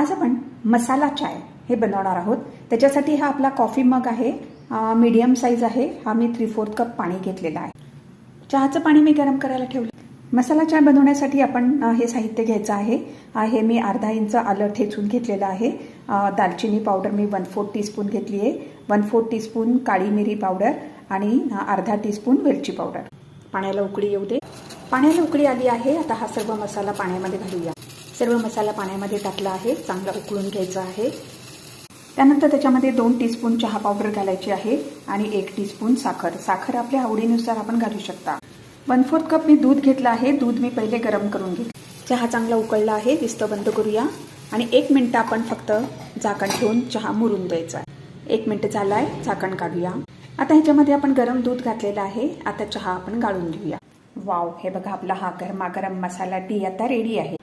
आज आपण मसाला चाय हे बनवणार आहोत। त्याच्यासाठी हा आपला कॉफी मग आहे, मीडियम साईज आहे। हा मी 3/4 कप पाणी घेतलेला आहे। चहाचं पाणी मी गरम करायला ठेवलं। मसाला चाय बनवण्यासाठी आपण हे साहित्य घ्यायचं आहे। हे मी अर्धा इंच आलं ठेचून घेतलेलं आहे। दालचिनी पावडर मी 1/4 टीस्पून घेतली आहे। 1/4 टीस्पून काळी मिरी पावडर आणि अर्धा टीस्पून वेलची पावडर। पाण्याला उकळी येऊ दे। पाण्याला उकळी आली आहे। आता हा सर्व मसाला पाण्यामध्ये घालूया। सर्व मसाला पाण्यामध्ये टाकला आहे, चांगला उकळून घ्यायचा आहे। त्यानंतर त्याच्यामध्ये 2 टीस्पून चहा पावडर घालायची आहे आणि 1 टीस्पून साखर। साखर आपल्या आवडीनुसार आपण घालू शकता। 1/4 कप मी दूध घेतलं आहे। दूध मी पहिले गरम करून घेतले। चहा चांगला उकळला आहे, दिस्त बंद करूया आणि 1 मिनिट आपण फक्त झाकण ठेवून चहा मुरून द्यायचा। 1 मिनिट झालाय, झाकण काढूया। आता ह्याच्यामध्ये आपण गरम दूध घातलेलं आहे। आता चहा आपण गाळून घेऊया। वाव, हे बघा आपला हा गरमागरम मसाला टी आता रेडी आहे।